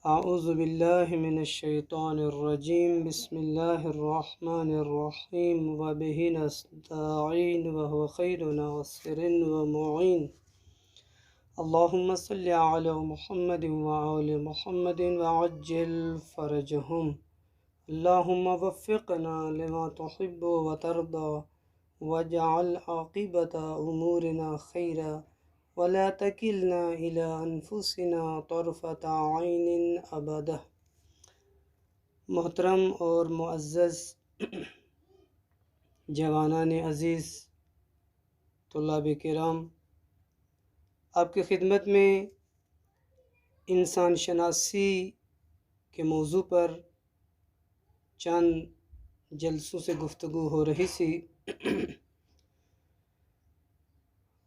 اعوذ باللہ من الشیطان الرجیم بسم اللہ الرحمن الرحیم وبہ نستعین وهو خیر ناصر ومعین اللہم صلی علی محمد وآل محمد وعجل فرجہم اللہم وفقنا لما تحب وترضى واجعل عاقبت امورنا خیرا ولا تکلنا الی انفسنا طرفۃ عین ابدا۔ محترم اور معزز جوانان عزیز، طلاب کرام، آپ کی خدمت میں انسان شناسی کے موضوع پر چند جلسوں سے گفتگو ہو رہی تھی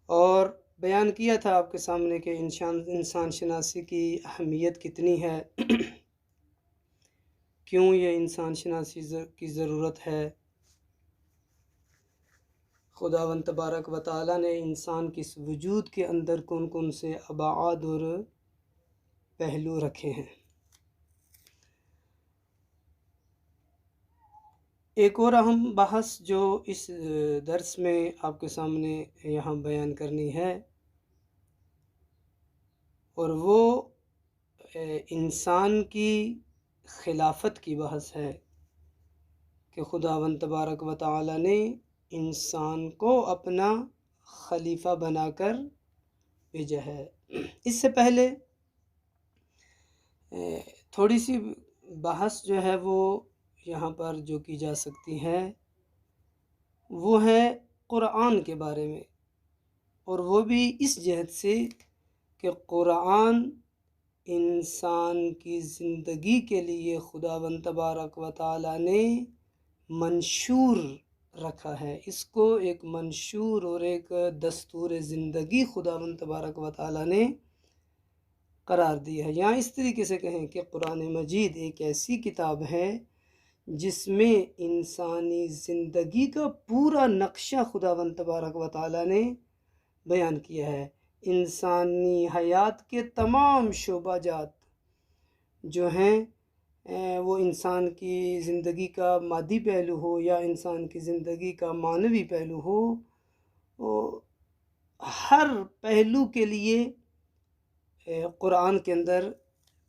اور بیان کیا تھا آپ کے سامنے کہ انسان شناسی کی اہمیت کتنی ہے، کیوں یہ انسان شناسی کی ضرورت ہے۔ خداوند تبارک و تعالیٰ نے انسان کے اس وجود کے اندر کون کون سے ابعاد اور پہلو رکھے ہیں۔ ایک اور اہم بحث جو اس درس میں آپ کے سامنے یہاں بیان کرنی ہے، اور وہ انسان کی خلافت کی بحث ہے کہ خداوند تبارک و تعالیٰ نے انسان کو اپنا خلیفہ بنا کر بھیجا ہے۔ اس سے پہلے تھوڑی سی بحث جو ہے وہ یہاں پر جو کی جا سکتی ہے وہ ہے قرآن کے بارے میں، اور وہ بھی اس جہت سے کہ قرآن انسان کی زندگی کے لیے خداوند تبارک و تعالیٰ نے منشور رکھا ہے، اس کو ایک منشور اور ایک دستور زندگی خداوند تبارک و تعالیٰ نے قرار دیا ہے۔ یہاں اس طریقے سے کہیں کہ قرآن مجید ایک ایسی کتاب ہے جس میں انسانی زندگی کا پورا نقشہ خداوند تبارک و تعالیٰ نے بیان کیا ہے۔ انسانی حیات کے تمام شعبہ جات جو ہیں وہ انسان کی زندگی کا مادی پہلو ہو یا انسان کی زندگی کا معنوی پہلو ہو، وہ ہر پہلو کے لیے قرآن کے اندر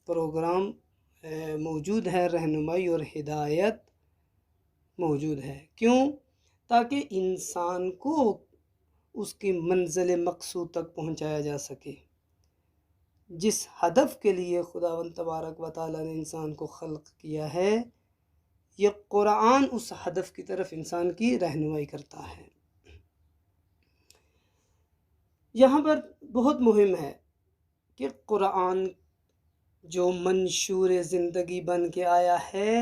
پروگرام موجود ہے، رہنمائی اور ہدایت موجود ہے۔ کیوں؟ تاکہ انسان کو اس کی منزل مقصود تک پہنچایا جا سکے۔ جس ہدف کے لیے خداوند تبارک و تعالیٰ نے انسان کو خلق کیا ہے، یہ قرآن اس ہدف کی طرف انسان کی رہنمائی کرتا ہے۔ یہاں پر بہت مہم ہے کہ قرآن جو منشور زندگی بن کے آیا ہے،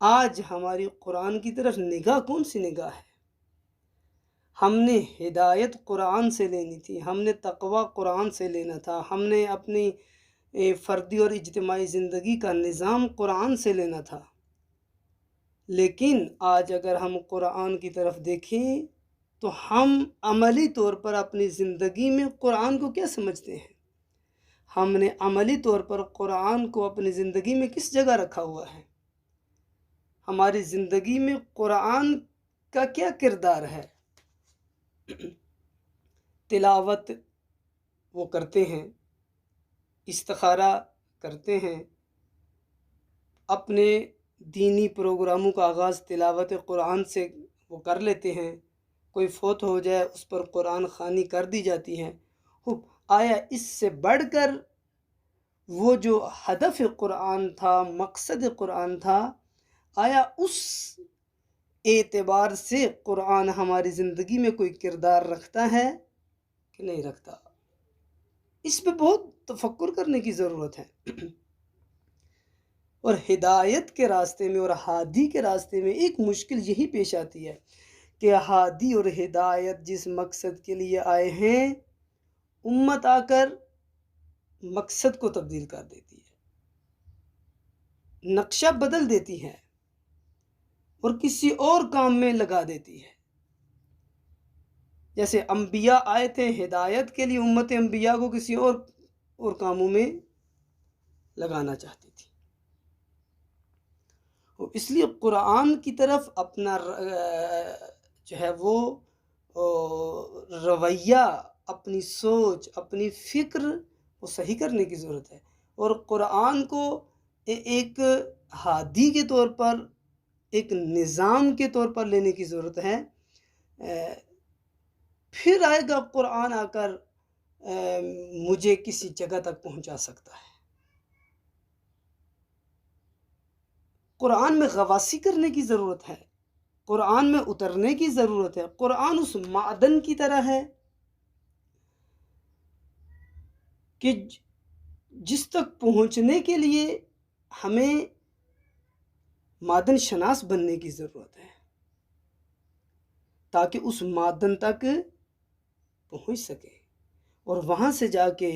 آج ہماری قرآن کی طرف نگاہ کون سی نگاہ ہے؟ ہم نے ہدایت قرآن سے لینی تھی، ہم نے تقوی قرآن سے لینا تھا، ہم نے اپنی فردی اور اجتماعی زندگی کا نظام قرآن سے لینا تھا۔ لیکن آج اگر ہم قرآن کی طرف دیکھیں تو ہم عملی طور پر اپنی زندگی میں قرآن کو کیا سمجھتے ہیں؟ ہم نے عملی طور پر قرآن کو اپنی زندگی میں کس جگہ رکھا ہوا ہے؟ ہماری زندگی میں قرآن کا کیا کردار ہے؟ تلاوت وہ کرتے ہیں، استخارہ کرتے ہیں، اپنے دینی پروگراموں کا آغاز تلاوت قرآن سے وہ کر لیتے ہیں، کوئی فوت ہو جائے اس پر قرآن خوانی کر دی جاتی ہے۔ آیا اس سے بڑھ کر وہ جو ہدف قرآن تھا، مقصد قرآن تھا، آیا اس اعتبار سے قرآن ہماری زندگی میں کوئی کردار رکھتا ہے کہ نہیں رکھتا؟ اس پہ بہت تفکر کرنے کی ضرورت ہے۔ اور ہدایت کے راستے میں اور ہادی کے راستے میں ایک مشکل یہی پیش آتی ہے کہ ہادی اور ہدایت جس مقصد کے لیے آئے ہیں، امت آ کر مقصد کو تبدیل کر دیتی ہے، نقشہ بدل دیتی ہے اور کسی اور کام میں لگا دیتی ہے۔ جیسے انبیاء آئے تھے ہدایت کے لیے، امت انبیاء کو کسی اور کاموں میں لگانا چاہتی تھی۔ اس لیے قرآن کی طرف اپنا جو ہے وہ رویہ، اپنی سوچ، اپنی فکر وہ صحیح کرنے کی ضرورت ہے، اور قرآن کو ایک ہادی کے طور پر، ایک نظام کے طور پر لینے کی ضرورت ہے۔ پھر آئے گا قرآن آ کر مجھے کسی جگہ تک پہنچا سکتا ہے۔ قرآن میں غواصی کرنے کی ضرورت ہے، قرآن میں اترنے کی ضرورت ہے۔ قرآن اس معدن کی طرح ہے کہ جس تک پہنچنے کے لیے ہمیں معدن شناس بننے کی ضرورت ہے، تاکہ اس معدن تک پہنچ سکے، اور وہاں سے جا کے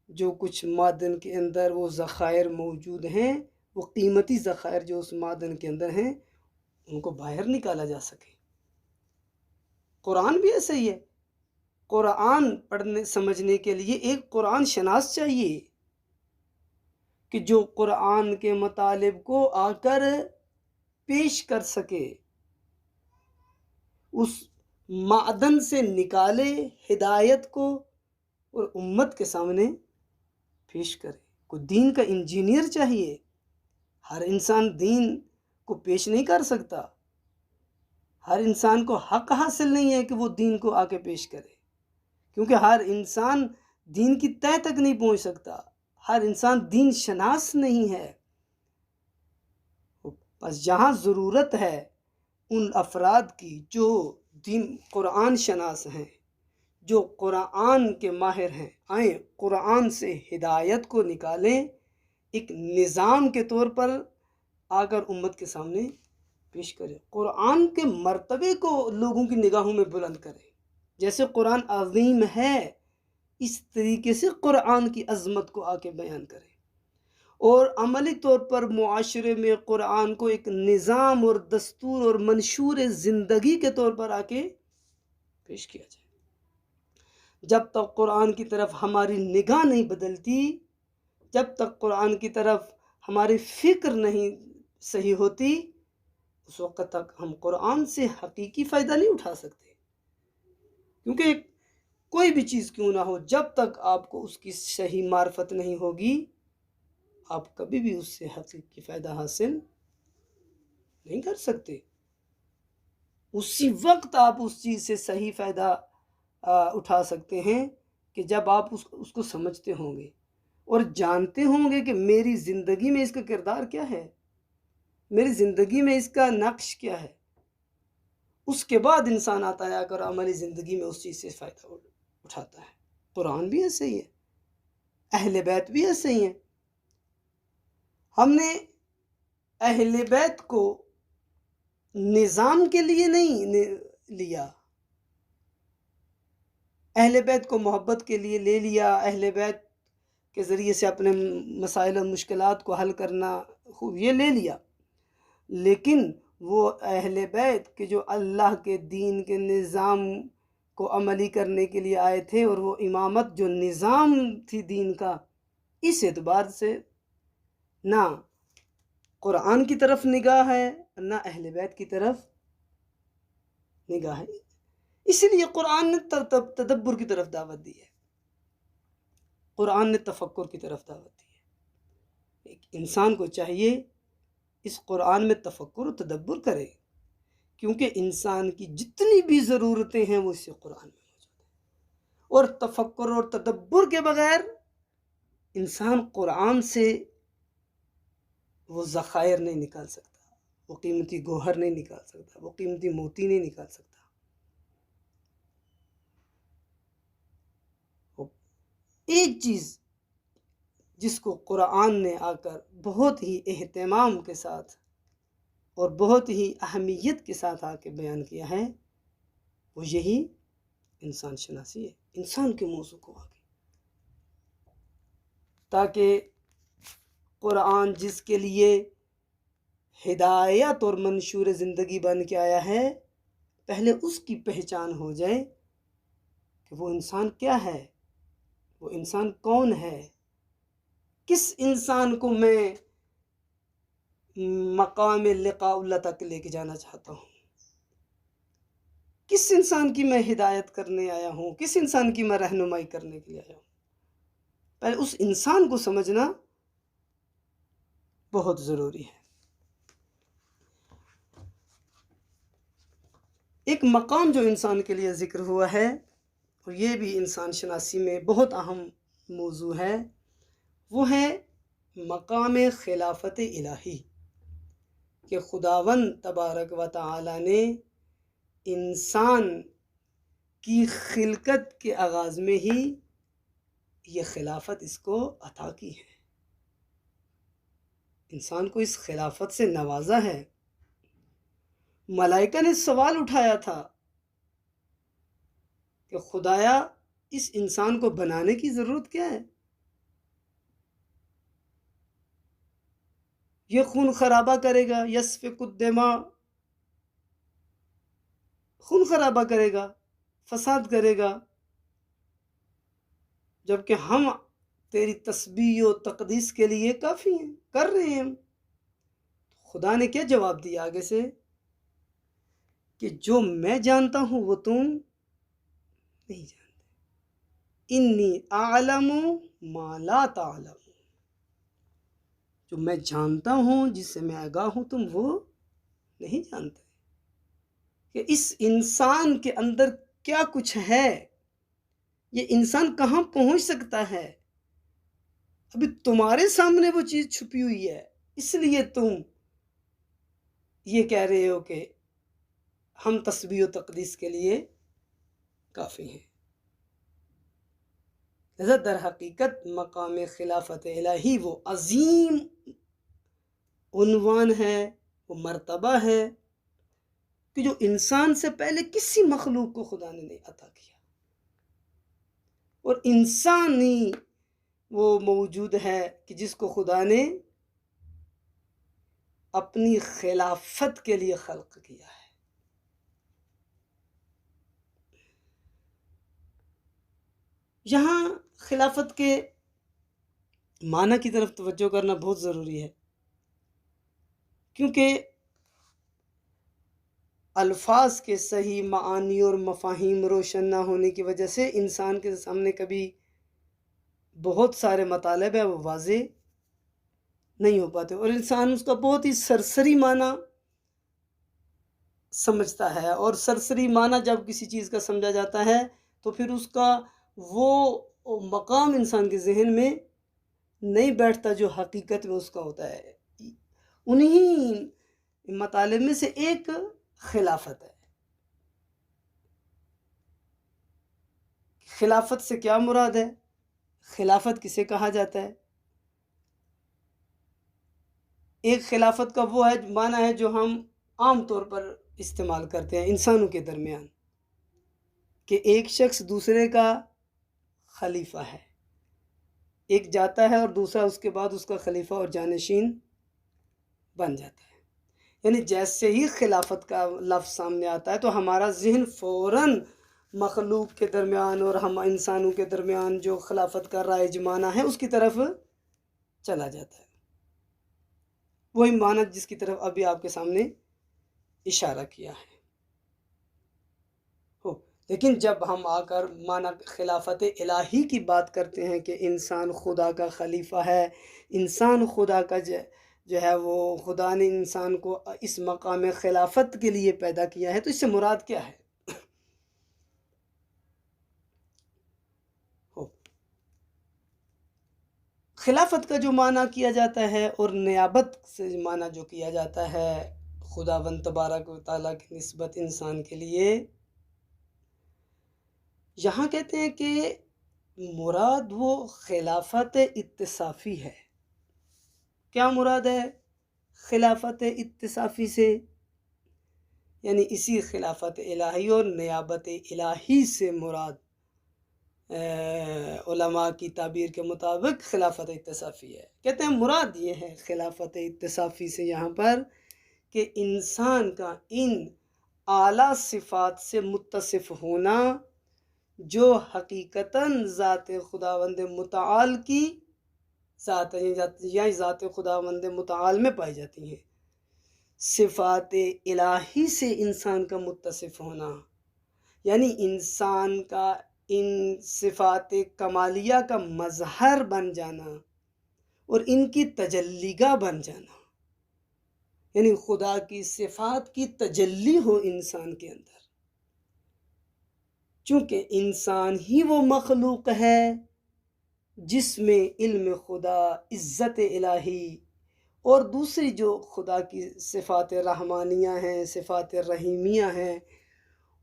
جو کچھ معدن کے اندر وہ ذخائر موجود ہیں، وہ قیمتی ذخائر جو اس معدن کے اندر ہیں، ان کو باہر نکالا جا سکے۔ قرآن بھی ایسا ہی ہے۔ قرآن پڑھنے سمجھنے کے لیے ایک قرآن شناس چاہیے کہ جو قرآن کے مطالب کو آ کر پیش کر سکے، اس معدن سے نکالے ہدایت کو اور امت کے سامنے پیش کرے۔ کوئی دین کا انجینئر چاہیے۔ ہر انسان دین کو پیش نہیں کر سکتا، ہر انسان کو حق حاصل نہیں ہے کہ وہ دین کو آ کے پیش کرے، کیونکہ ہر انسان دین کی تہہ تک نہیں پہنچ سکتا، ہر انسان دین شناس نہیں ہے۔ بس جہاں ضرورت ہے ان افراد کی جو دین قرآن شناس ہیں، جو قرآن کے ماہر ہیں، آئیں قرآن سے ہدایت کو نکالیں، ایک نظام کے طور پر آ کر امت کے سامنے پیش کریں، قرآن کے مرتبے کو لوگوں کی نگاہوں میں بلند کریں۔ جیسے قرآن عظیم ہے، اس طریقے سے قرآن کی عظمت کو آ کے بیان کریں، اور عملی طور پر معاشرے میں قرآن کو ایک نظام اور دستور اور منشور زندگی کے طور پر آ کے پیش کیا جائے۔ جب تک قرآن کی طرف ہماری نگاہ نہیں بدلتی، جب تک قرآن کی طرف ہماری فکر نہیں صحیح ہوتی، اس وقت تک ہم قرآن سے حقیقی فائدہ نہیں اٹھا سکتے، کیونکہ کوئی بھی چیز کیوں نہ ہو، جب تک آپ کو اس کی صحیح معرفت نہیں ہوگی، آپ کبھی بھی اس سے حقیقی فائدہ حاصل نہیں کر سکتے۔ اسی وقت آپ اس چیز سے صحیح فائدہ اٹھا سکتے ہیں کہ جب آپ اس کو سمجھتے ہوں گے اور جانتے ہوں گے کہ میری زندگی میں اس کا کردار کیا ہے، میری زندگی میں اس کا نقش کیا ہے۔ اس کے بعد انسان آتا ہے اگر عملی زندگی میں اس چیز سے فائدہ اٹھاتا ہے۔ قرآن بھی ایسے ہی ہے، اہل بیت بھی ایسے ہی ہیں۔ ہم نے اہل بیت کو نظام کے لیے نہیں لیا، اہل بیت کو محبت کے لیے لے لیا، اہل بیت کے ذریعے سے اپنے مسائل و مشکلات کو حل کرنا خوب یہ لے لیا، لیکن وہ اہل بیت کہ جو اللہ کے دین کے نظام کو عملی کرنے کے لیے آئے تھے، اور وہ امامت جو نظام تھی دین کا، اس اعتبار سے نہ قرآن کی طرف نگاہ ہے، نہ اہل بیت کی طرف نگاہ ہے۔ اسی لیے قرآن نے تدبر کی طرف دعوت دی ہے، قرآن نے تفکر کی طرف دعوت دی ہے۔ ایک انسان کو چاہیے اس قرآن میں تفکر و تدبر کرے، کیونکہ انسان کی جتنی بھی ضرورتیں ہیں وہ اسی قرآن میں موجود ہیں، اور تفکر اور تدبر کے بغیر انسان قرآن سے وہ ذخائر نہیں نکال سکتا، وہ قیمتی گوہر نہیں نکال سکتا، وہ قیمتی موتی نہیں نکال سکتا۔ ایک چیز جس کو قرآن نے آ کر بہت ہی اہتمام کے ساتھ اور بہت ہی اہمیت کے ساتھ آ کے بیان کیا ہے، وہ یہی انسان شناسی ہے، انسان کے موضوع کو آگے، تاکہ قرآن جس کے لیے ہدایت اور منشور زندگی بن کے آیا ہے، پہلے اس کی پہچان ہو جائے کہ وہ انسان کیا ہے، وہ انسان کون ہے، کس انسان کو میں مقام لقاء اللہ تک لے کے جانا چاہتا ہوں، کس انسان کی میں ہدایت کرنے آیا ہوں، کس انسان کی میں رہنمائی کرنے کے لیے آیا ہوں، پہلے اس انسان کو سمجھنا بہت ضروری ہے۔ ایک مقام جو انسان کے لیے ذکر ہوا ہے، اور یہ بھی انسان شناسی میں بہت اہم موضوع ہے، وہ ہے مقام خلافت الہی، کہ خداوند تبارک و تعالی نے انسان کی خلقت کے آغاز میں ہی یہ خلافت اس کو عطا کی ہے، انسان کو اس خلافت سے نوازا ہے۔ ملائکہ نے سوال اٹھایا تھا کہ خدایا اس انسان کو بنانے کی ضرورت کیا ہے؟ یہ خون خرابہ کرے گا، یسفک الدماء، خون خرابہ کرے گا، فساد کرے گا، جبکہ ہم تیری تسبیح و تقدیس کے لیے کافی ہیں، کر رہے ہیں ہم۔ خدا نے کیا جواب دیا آگے سے کہ جو میں جانتا ہوں وہ تم نہیں جانتے، انی اعلم ما لا تعلم، جو میں جانتا ہوں، جس سے میں آگاہ ہوں، تم وہ نہیں جانتے، کہ اس انسان کے اندر کیا کچھ ہے، یہ انسان کہاں پہنچ سکتا ہے، ابھی تمہارے سامنے وہ چیز چھپی ہوئی ہے، اس لیے تم یہ کہہ رہے ہو کہ ہم تسبیح و تقدیس کے لیے کافی ہیں۔ لذا در حقیقت مقام خلافت الہی وہ عظیم عنوان ہے، وہ مرتبہ ہے کہ جو انسان سے پہلے کسی مخلوق کو خدا نے نہیں عطا کیا، اور انسانی وہ موجود ہے کہ جس کو خدا نے اپنی خلافت کے لیے خلق کیا ہے۔ یہاں خلافت کے معنی کی طرف توجہ کرنا بہت ضروری ہے، کیونکہ الفاظ کے صحیح معانی اور مفاہیم روشن نہ ہونے کی وجہ سے انسان کے سامنے کبھی بہت سارے مطالب ہیں وہ واضح نہیں ہو پاتے، اور انسان اس کا بہت ہی سرسری معنی سمجھتا ہے، اور سرسری معنی جب کسی چیز کا سمجھا جاتا ہے تو پھر اس کا وہ مقام انسان کے ذہن میں نہیں بیٹھتا جو حقیقت میں اس کا ہوتا ہے۔ انہی مطالب میں سے ایک خلافت ہے۔ خلافت سے کیا مراد ہے؟ خلافت کسے کہا جاتا ہے؟ ایک خلافت کا وہ ہے معنی ہے جو ہم عام طور پر استعمال کرتے ہیں انسانوں کے درمیان، کہ ایک شخص دوسرے کا خلیفہ ہے، ایک جاتا ہے اور دوسرا اس کے بعد اس کا خلیفہ اور جانشین بن جاتا ہے۔ یعنی جیسے ہی خلافت کا لفظ سامنے آتا ہے تو ہمارا ذہن فوراً مخلوق کے درمیان اور ہم انسانوں کے درمیان جو خلافت کا رائج معنی ہے اس کی طرف چلا جاتا ہے، وہی معنی جس کی طرف ابھی آپ کے سامنے اشارہ کیا ہے۔ لیکن جب ہم آ کر معنی خلافت الہی کی بات کرتے ہیں کہ انسان خدا کا خلیفہ ہے، انسان خدا کا جو ہے وہ خدا نے انسان کو اس مقام خلافت کے لیے پیدا کیا ہے، تو اس سے مراد کیا ہے؟ خلافت کا جو معنی کیا جاتا ہے اور نیابت سے معنی جو کیا جاتا ہے خداوند تبارک و تعالیٰ کی نسبت انسان کے لیے، یہاں کہتے ہیں کہ مراد وہ خلافت اتصافی ہے۔ کیا مراد ہے خلافت اتصافی سے؟ یعنی اسی خلافت الہی اور نیابت الہی سے مراد علماء کی تعبیر کے مطابق خلافت اتصافی ہے۔ کہتے ہیں مراد یہ ہے خلافت اتصافی سے یہاں پر کہ انسان کا ان اعلیٰ صفات سے متصف ہونا جو حقیقتاً ذات خداوند متعال کی ذات یا ذات خداوند متعال میں پائی جاتی ہیں۔ صفات الہی سے انسان کا متصف ہونا، یعنی انسان کا ان صفات کمالیہ کا مظہر بن جانا اور ان کی تجلیگاہ بن جانا، یعنی خدا کی صفات کی تجلی ہو انسان کے اندر، چونکہ انسان ہی وہ مخلوق ہے جس میں علم خدا، عزت الہی اور دوسری جو خدا کی صفات رحمانیہ ہیں، صفات رحیمیہ ہیں،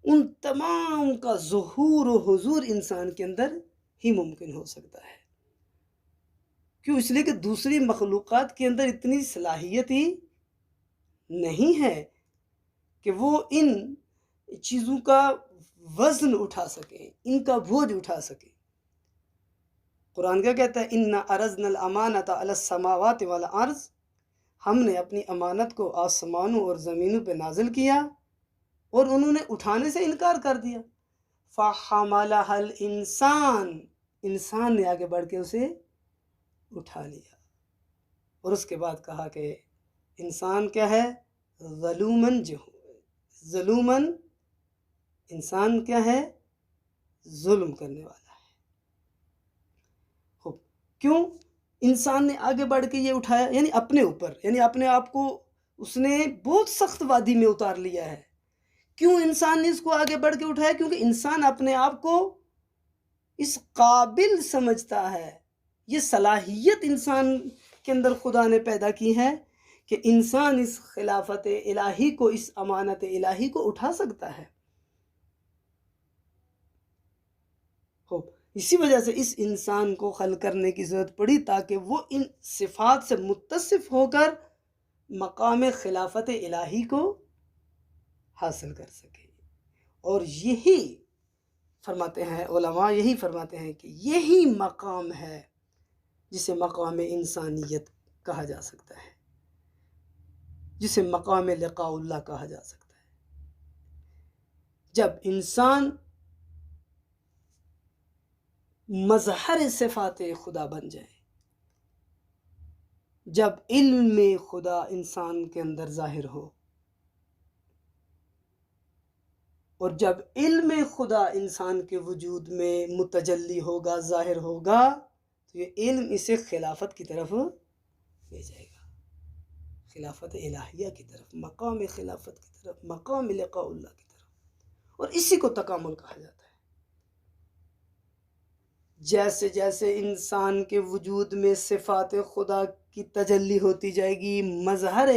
ان تمام کا ظہور و حضور انسان کے اندر ہی ممکن ہو سکتا ہے۔ کیوں؟ اس لیے کہ دوسری مخلوقات کے اندر اتنی صلاحیت ہی نہیں ہے کہ وہ ان چیزوں کا وزن اٹھا سکیں، ان کا بوجھ اٹھا سکیں۔ قرآن کیا کہتا ہے؟ اِنَّا عَرَضْنَا الْأَمَانَةَ عَلَى السَّمَاوَاتِ وَالْأَرْضِ، ہم نے اپنی امانت کو آسمانوں اور زمینوں پہ نازل کیا اور انہوں نے اٹھانے سے انکار کر دیا۔ فَحَمَلَهَا الْإِنسان، انسان نے آگے بڑھ کے اسے اٹھا لیا، اور اس کے بعد کہا کہ انسان کیا ہے؟ ظلوماً ظلوماً، انسان کیا ہے؟ ظلم کرنے والا ہے۔ کیوں؟ انسان نے آگے بڑھ کے یہ اٹھایا، یعنی اپنے اوپر، یعنی اپنے آپ کو اس نے بہت سخت وادی میں اتار لیا ہے۔ کیوں انسان نے اس کو آگے بڑھ کے اٹھایا؟ کیونکہ انسان اپنے آپ کو اس قابل سمجھتا ہے، یہ صلاحیت انسان کے اندر خدا نے پیدا کی ہے کہ انسان اس خلافت الہی کو، اس امانت الہی کو اٹھا سکتا ہے۔ اسی وجہ سے اس انسان کو خلق کرنے کی ضرورت پڑی تاکہ وہ ان صفات سے متصف ہو کر مقام خلافت الہی کو حاصل کر سکے۔ اور یہی فرماتے ہیں علماء، یہی فرماتے ہیں کہ یہی مقام ہے جسے مقام انسانیت کہا جا سکتا ہے، جسے مقام لقاء اللہ کہا جا سکتا ہے۔ جب انسان مظہر صفات خدا بن جائے، جب علم خدا انسان کے اندر ظاہر ہو، اور جب علم خدا انسان کے وجود میں متجلی ہوگا، ظاہر ہوگا، تو یہ علم اسے خلافت کی طرف لے جائے گا، خلافت الہیہ کی طرف، مقام خلافت کی طرف، مقام لقاء اللہ کی طرف، اور اسی کو تکامل کہا جاتا ہے۔ جیسے جیسے انسان کے وجود میں صفات خدا کی تجلی ہوتی جائے گی، مظہر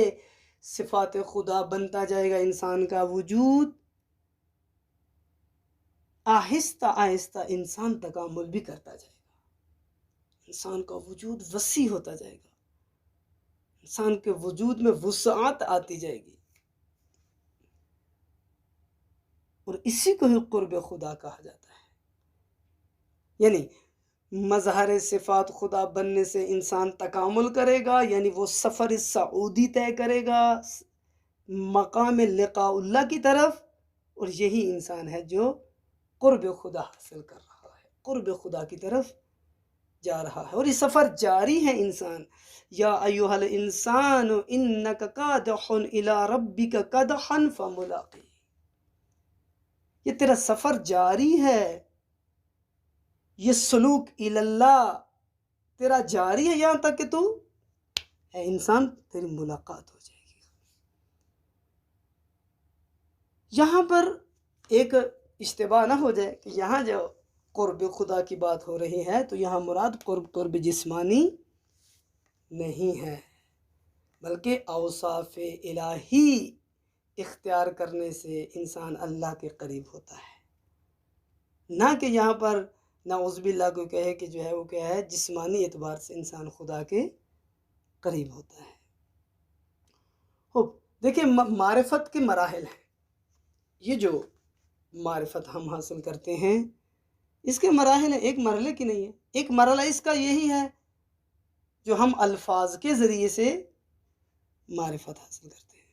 صفات خدا بنتا جائے گا انسان کا وجود، آہستہ آہستہ انسان تکامل بھی کرتا جائے گا، انسان کا وجود وسیع ہوتا جائے گا، انسان کے وجود میں وسعت آتی جائے گی، اور اسی کو ہی قرب خدا کہا جاتا ہے۔ یعنی مظہر صفات خدا بننے سے انسان تکامل کرے گا، یعنی وہ سفر صعودی طے کرے گا مقام لقاء اللہ کی طرف، اور یہی انسان ہے جو قرب خدا حاصل کر رہا ہے، قرب خدا کی طرف جا رہا ہے، اور یہ سفر جاری ہے انسان۔ یا ایھا الانسان انک کادح الی ربک کدحا فملاقیہ، یہ تیرا سفر جاری ہے، یہ سلوک الی اللہ تیرا جاری ہے، یہاں تک کہ تو اے انسان تیری ملاقات ہو جائے گی۔ یہاں پر ایک اشتباہ نہ ہو جائے کہ یہاں جو قرب خدا کی بات ہو رہی ہے تو یہاں مراد قرب جسمانی نہیں ہے، بلکہ اوصاف الہی اختیار کرنے سے انسان اللہ کے قریب ہوتا ہے، نہ کہ یہاں پر نعوذ باللہ کو کہے کہ جو ہے وہ کیا ہے، جسمانی اعتبار سے انسان خدا کے قریب ہوتا ہے۔ دیکھیں معرفت کے مراحل ہیں، یہ جو معرفت ہم حاصل کرتے ہیں اس کے مراحل ہیں، ایک مرحلے کی نہیں ہے۔ ایک مرحلہ اس کا یہی ہے جو ہم الفاظ کے ذریعے سے معرفت حاصل کرتے ہیں،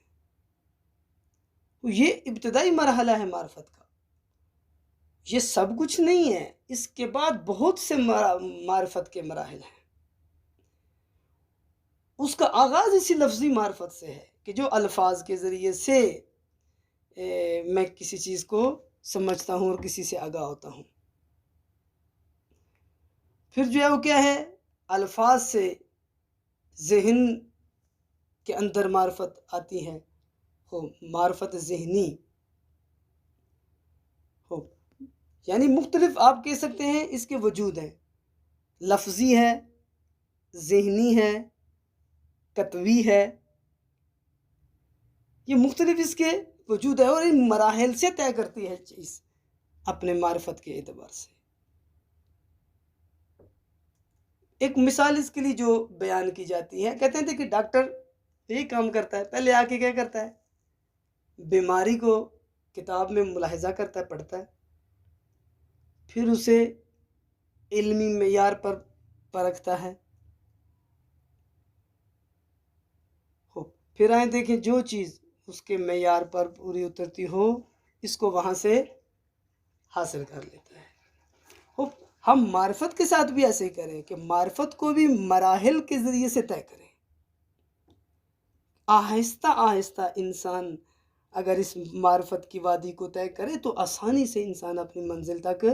یہ ابتدائی مرحلہ ہے معرفت کا، یہ سب کچھ نہیں ہے، اس کے بعد بہت سے معرفت کے مراحل ہیں۔ اس کا آغاز اسی لفظی معرفت سے ہے کہ جو الفاظ کے ذریعے سے میں کسی چیز کو سمجھتا ہوں اور کسی سے آگاہ ہوتا ہوں. پھر جو ہے وہ کیا ہے، الفاظ سے ذہن کے اندر معرفت آتی ہے، ہو معرفت ذہنی ہو، یعنی مختلف آپ کہہ سکتے ہیں اس کے وجود ہیں، لفظی ہے، ذہنی ہے، قطعی ہے، یہ مختلف اس کے وجود ہے اور ان مراحل سے طے کرتی ہے چیز اپنے معرفت کے اعتبار سے. ایک مثال اس کے لیے جو بیان کی جاتی ہے، کہتے ہیں کہ ڈاکٹر یہی کام کرتا ہے، پہلے آ کے کیا کرتا ہے، بیماری کو کتاب میں ملاحظہ کرتا ہے، پڑھتا ہے، پھر اسے علمی معیار پر پرکھتا ہے، پھر آئیں دیکھیں جو چیز اس کے معیار پر پوری اترتی ہو اس کو وہاں سے حاصل کر لیتا ہے. ہم معرفت کے ساتھ بھی ایسے ہی کریں کہ معرفت کو بھی مراحل کے ذریعے سے طے کریں. آہستہ آہستہ انسان اگر اس معرفت کی وادی کو طے کرے تو آسانی سے انسان اپنی منزل تک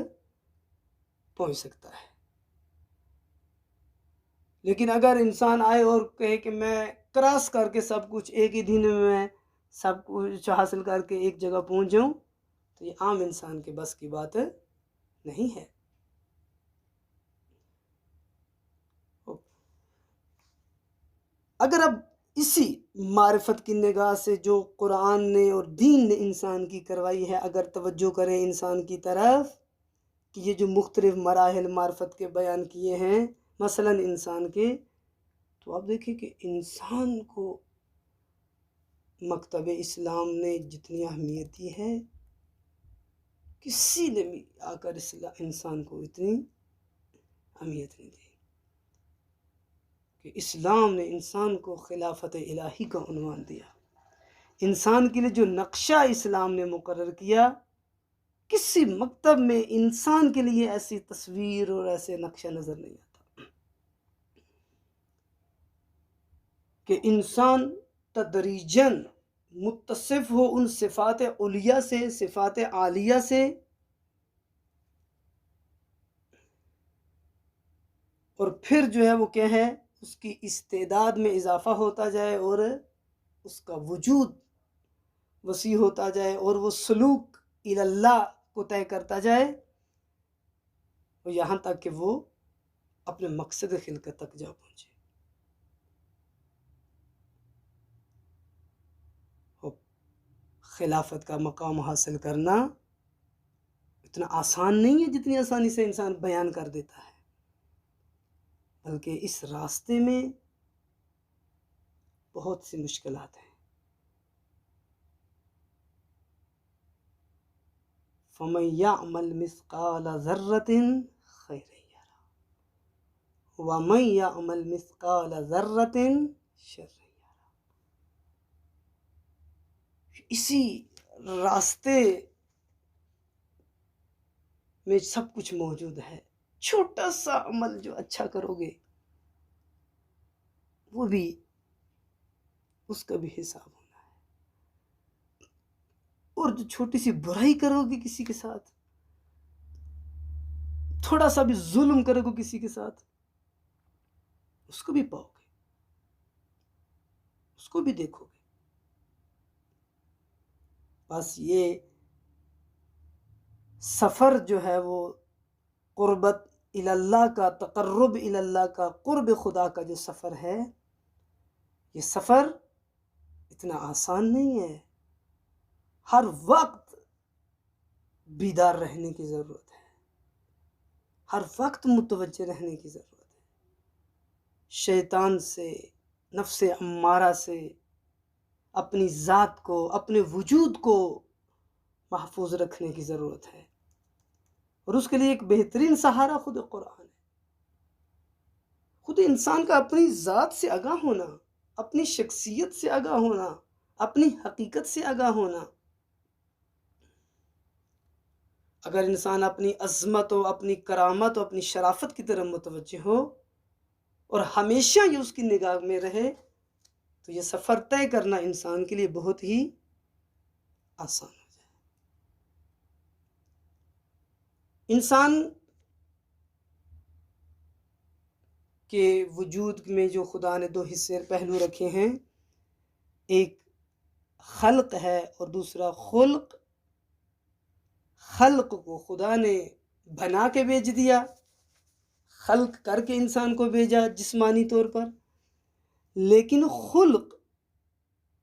پہنچ سکتا ہے. لیکن اگر انسان آئے اور کہے کہ میں کراس کر کے سب کچھ ایک ہی دن میں سب کچھ حاصل کر کے ایک جگہ پہنچ جاؤں، تو یہ عام انسان کے بس کی بات نہیں ہے. اگر اب اسی معرفت کی نگاہ سے جو قرآن نے اور دین نے انسان کی کروائی ہے اگر توجہ کریں انسان کی طرف کہ یہ جو مختلف مراحل معرفت کے بیان کیے ہیں مثلا انسان کے، تو آپ دیکھیں کہ انسان کو مکتب اسلام نے جتنی اہمیت دی ہے کسی نے بھی آ کر انسان کو اتنی اہمیت نہیں دی کہ اسلام نے انسان کو خلافت الہی کا عنوان دیا. انسان کے لیے جو نقشہ اسلام نے مقرر کیا، کسی مکتب میں انسان کے لیے ایسی تصویر اور ایسے نقشہ نظر نہیں آتا کہ انسان تدریجاً متصف ہو ان صفات علیہ سے، صفات عالیہ سے، اور پھر جو ہے وہ کیا ہے اس کی استعداد میں اضافہ ہوتا جائے اور اس کا وجود وسیع ہوتا جائے اور وہ سلوک اللہ کو طے کرتا جائے اور یہاں تک کہ وہ اپنے مقصد خلقت تک جا پہنچے. خلافت کا مقام حاصل کرنا اتنا آسان نہیں ہے جتنی آسانی سے انسان بیان کر دیتا ہے، بلکہ اس راستے میں بہت سی مشکلات ہیں. فَمَن يَعْمَلْ مِثْقَالَ ذَرَّةٍ خَيْرًا يَرَهُ وَمَن يَعْمَلْ مِثْقَالَ ذَرَّةٍ شَرًّا يَرَهُ. اسی راستے میں سب کچھ موجود ہے. چھوٹا سا عمل جو اچھا کرو گے وہ بھی اس کا بھی حساب ہونا ہے، اور جو چھوٹی سی برائی کرو گے کسی کے ساتھ، تھوڑا سا بھی ظلم کرو گے کسی کے ساتھ، اس کو بھی پاؤ گے، اس کو بھی دیکھو گے. بس یہ سفر جو ہے وہ قربت اللہ کا، تقرب اللہ کا، قرب خدا کا جو سفر ہے، یہ سفر اتنا آسان نہیں ہے. ہر وقت بیدار رہنے کی ضرورت ہے، ہر وقت متوجہ رہنے کی ضرورت ہے. شیطان سے، نفس امارہ سے اپنی ذات کو، اپنے وجود کو محفوظ رکھنے کی ضرورت ہے، اور اس کے لیے ایک بہترین سہارا خود قرآن ہے. خود انسان کا اپنی ذات سے آگاہ ہونا، اپنی شخصیت سے آگاہ ہونا، اپنی حقیقت سے آگاہ ہونا. اگر انسان اپنی عظمت و اپنی کرامت و اپنی شرافت کی طرف متوجہ ہو اور ہمیشہ یہ اس کی نگاہ میں رہے تو یہ سفر طے کرنا انسان کے لیے بہت ہی آسان ہو جائے۔ انسان کے وجود میں جو خدا نے دو حصے پہلو رکھے ہیں، ایک خلق ہے اور دوسرا خلق۔ خلق کو خدا نے بنا کے بھیج دیا، خلق کر کے انسان کو بھیجا جسمانی طور پر، لیکن خلق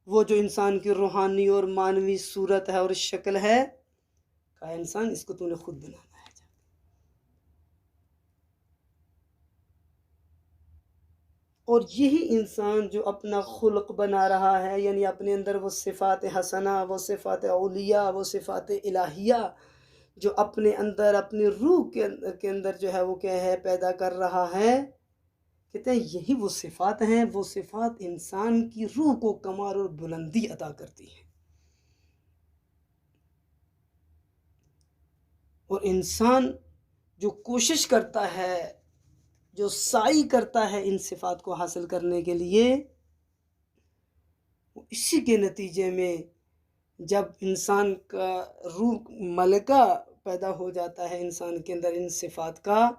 وہ جو انسان کی روحانی اور معنوی صورت ہے اور شکل ہے، کہا انسان اس کو تو نے خود بنانا ہے۔ اور یہی انسان جو اپنا خلق بنا رہا ہے، یعنی اپنے اندر وہ صفات حسنہ، وہ صفات اولیاء، وہ صفات الہیہ جو اپنے اندر اپنی روح کے اندر جو ہے وہ کیا ہے پیدا کر رہا ہے، کہتے ہیں یہی وہ صفات ہیں، وہ صفات انسان کی روح کو کمال اور بلندی عطا کرتی ہیں۔ اور انسان جو کوشش کرتا ہے، جو سعی کرتا ہے ان صفات کو حاصل کرنے کے لیے، اسی کے نتیجے میں جب انسان کا روح ملکہ پیدا ہو جاتا ہے انسان کے اندر ان صفات کا،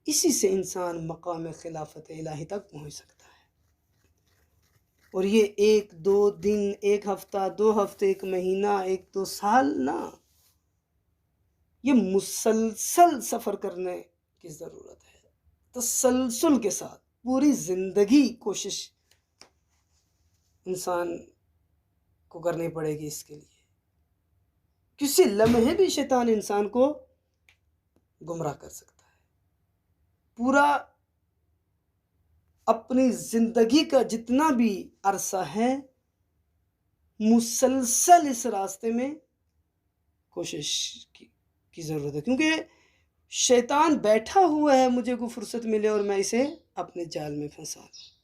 اسی سے انسان مقام خلافت الہی تک پہنچ سکتا ہے۔ اور یہ ایک دو دن، ایک ہفتہ، 2 ہفتے، 1 مہینہ، 1 2 سال نہ، یہ مسلسل سفر کرنے کی ضرورت ہے، تسلسل کے ساتھ پوری زندگی کوشش انسان کو کرنی پڑے گی اس کے لیے۔ کسی لمحے بھی شیطان انسان کو گمراہ کر سکتا ہے۔ پورا اپنی زندگی کا جتنا بھی عرصہ ہے، مسلسل اس راستے میں کوشش کی ضرورت ہے، کیونکہ شیطان بیٹھا ہوا ہے مجھے کو فرصت ملے اور میں اسے اپنے جال میں پھنسا دوں۔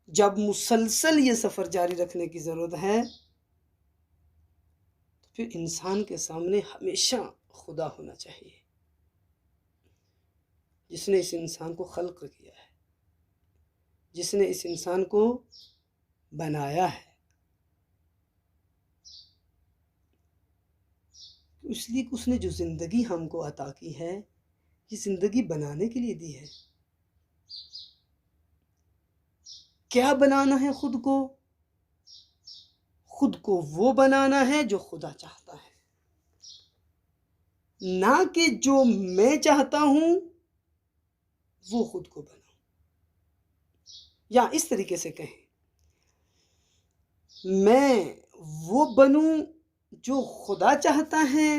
جب مسلسل یہ سفر جاری رکھنے کی ضرورت ہے تو پھر انسان کے سامنے ہمیشہ خدا ہونا چاہیے، جس نے اس انسان کو خلق کیا ہے، جس نے اس انسان کو بنایا ہے۔ اس لیے اس نے جو زندگی ہم کو عطا کی ہے، یہ زندگی بنانے کے لیے دی ہے۔ کیا بنانا ہے؟ خود کو وہ بنانا ہے جو خدا چاہتا ہے، نہ کہ جو میں چاہتا ہوں وہ خود کو بناؤں۔ یا اس طریقے سے کہیں، میں وہ بنوں جو خدا چاہتا ہے،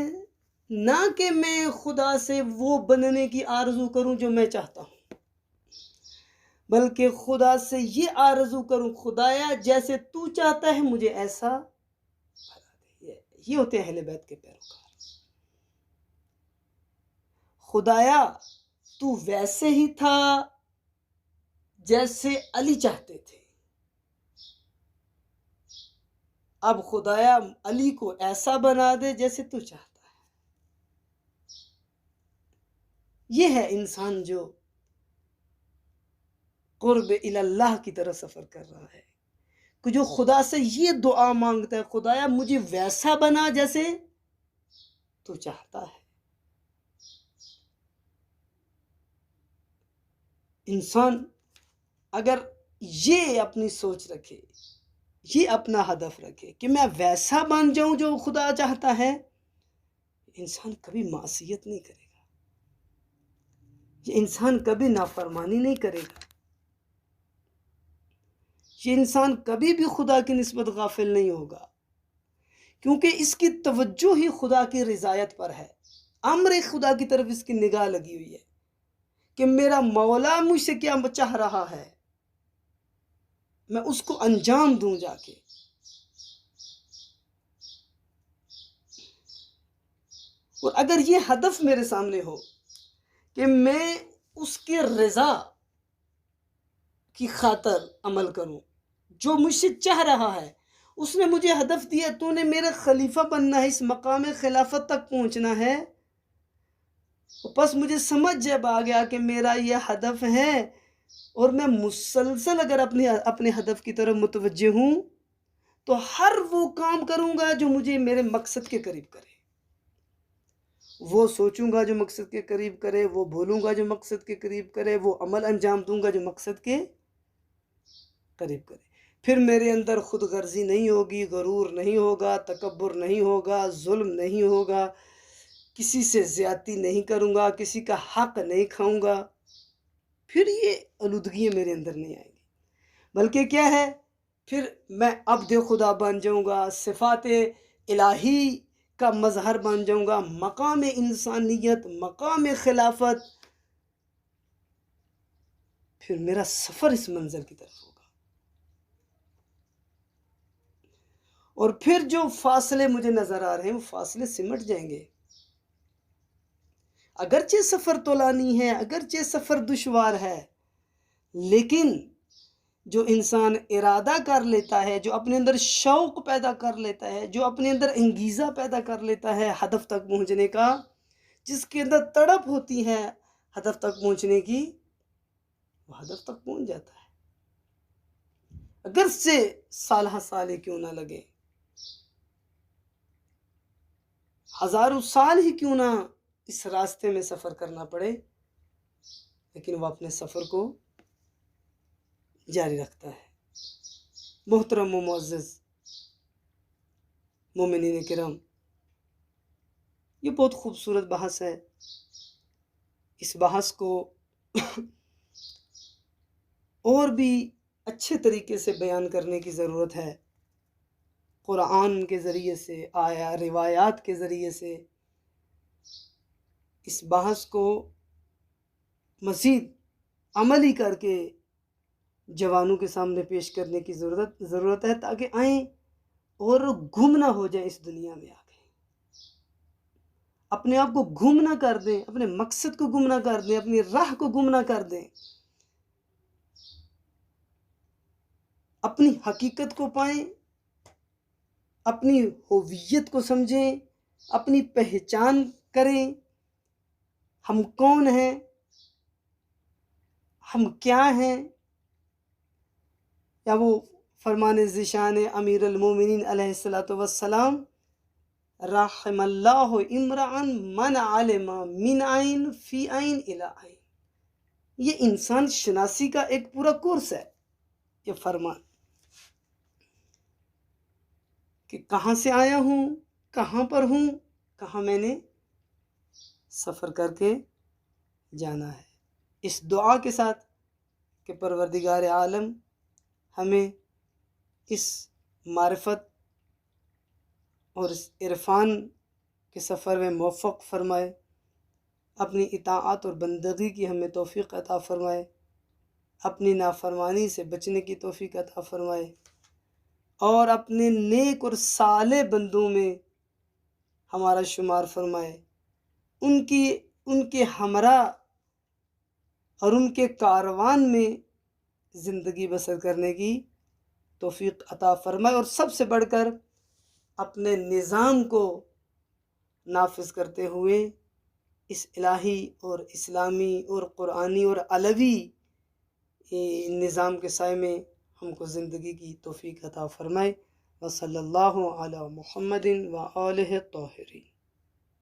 نہ کہ میں خدا سے وہ بننے کی آرزو کروں جو میں چاہتا ہوں، بلکہ خدا سے یہ آرزو کروں، خدایا جیسے تو چاہتا ہے مجھے ایسا بنا دے۔ یہ ہوتے ہیں اہل بیت کے پیروکار۔ خدایا تو ویسے ہی تھا جیسے علی چاہتے تھے، اب خدایا علی کو ایسا بنا دے جیسے تو چاہتا ہے۔ یہ ہے انسان جو قرب اللہ کی طرح سفر کر رہا ہے، کہ جو خدا سے یہ دعا مانگتا ہے، خدایا مجھے ویسا بنا جیسے تو چاہتا ہے۔ انسان اگر یہ اپنی سوچ رکھے، یہ اپنا ہدف رکھے کہ میں ویسا بن جاؤں جو خدا چاہتا ہے، انسان کبھی معصیت نہیں کرے گا، یہ انسان کبھی نافرمانی نہیں کرے گا، یہ انسان کبھی بھی خدا کی نسبت غافل نہیں ہوگا، کیونکہ اس کی توجہ ہی خدا کی رضایت پر ہے۔ امر خدا کی طرف اس کی نگاہ لگی ہوئی ہے کہ میرا مولا مجھ سے کیا چاہ رہا ہے، میں اس کو انجام دوں جا کے۔ اور اگر یہ ہدف میرے سامنے ہو کہ میں اس کی رضا کی خاطر عمل کروں، جو مجھ سے چاہ رہا ہے، اس نے مجھے ہدف دیا، تو نے میرا خلیفہ بننا ہے، اس مقام خلافت تک پہنچنا ہے، بس مجھے سمجھ جب آ گیا کہ میرا یہ ہدف ہے اور میں مسلسل اگر اپنے ہدف کی طرف متوجہ ہوں تو ہر وہ کام کروں گا جو مجھے میرے مقصد کے قریب کرے، وہ سوچوں گا جو مقصد کے قریب کرے، وہ بولوں گا جو مقصد کے قریب کرے، وہ عمل انجام دوں گا جو مقصد کے قریب کرے۔ پھر میرے اندر خود غرضی نہیں ہوگی، غرور نہیں ہوگا، تکبر نہیں ہوگا، ظلم نہیں ہوگا، کسی سے زیادتی نہیں کروں گا، کسی کا حق نہیں کھاؤں گا۔ پھر یہ آلودگیاں میرے اندر نہیں آئیں گی، بلکہ کیا ہے، پھر میں عبد خدا بن جاؤں گا، صفات الہی کا مظہر بن جاؤں گا، مقام انسانیت، مقام خلافت۔ پھر میرا سفر اس منزل کی طرف ہوگا، اور پھر جو فاصلے مجھے نظر آ رہے ہیں وہ فاصلے سمٹ جائیں گے۔ اگرچہ سفر طولانی ہے، اگرچہ سفر دشوار ہے، لیکن جو انسان ارادہ کر لیتا ہے، جو اپنے اندر شوق پیدا کر لیتا ہے، جو اپنے اندر انگیزہ پیدا کر لیتا ہے ہدف تک پہنچنے کا، جس کے اندر تڑپ ہوتی ہے ہدف تک پہنچنے کی، وہ ہدف تک پہنچ جاتا ہے، اگرچہ سالہ سال ہی کیوں نہ لگے، ہزاروں سال ہی کیوں نہ اس راستے میں سفر کرنا پڑے، لیکن وہ اپنے سفر کو جاری رکھتا ہے۔ محترم و معزز مومنین کرام، یہ بہت خوبصورت بحث ہے۔ اس بحث کو اور بھی اچھے طریقے سے بیان کرنے کی ضرورت ہے، قرآن کے ذریعے سے، روایات کے ذریعے سے اس بحث کو مزید عملی کر کے جوانوں کے سامنے پیش کرنے کی ضرورت ہے، تاکہ آئیں اور گم نہ ہو جائیں اس دنیا میں آ کے، اپنے آپ کو گم نہ کر دیں، اپنے مقصد کو گم نہ کر دیں، اپنی راہ کو گم نہ کر دیں، اپنی حقیقت کو پائیں، اپنی ہویت کو سمجھیں، اپنی پہچان کریں، ہم کون ہیں، ہم کیا ہیں، یا وہ فرمان ذیشان امیر المومنین علیہ السلام، رحم اللہ امرأن من علم من عین فی عین الی عین، یہ انسان شناسی کا ایک پورا کورس ہے، یہ فرمان کہ کہاں سے آیا ہوں، کہاں پر ہوں، کہاں میں نے سفر کر کے جانا ہے۔ اس دعا کے ساتھ کہ پروردگار عالم ہمیں اس معرفت اور اس عرفان کے سفر میں موفق فرمائے، اپنی اطاعت اور بندگی کی ہمیں توفیق عطا فرمائے، اپنی نافرمانی سے بچنے کی توفیق عطا فرمائے، اور اپنے نیک اور صالح بندوں میں ہمارا شمار فرمائے، ان کے ہمراہ اور ان کے کاروان میں زندگی بسر کرنے کی توفیق عطا فرمائے، اور سب سے بڑھ کر اپنے نظام کو نافذ کرتے ہوئے اس الہی اور اسلامی اور قرآنی اور علوی نظام کے سائے میں ہم کو زندگی کی توفیق عطا فرمائے۔ وصلی اللہ علی محمد و آلہ الطاہرین۔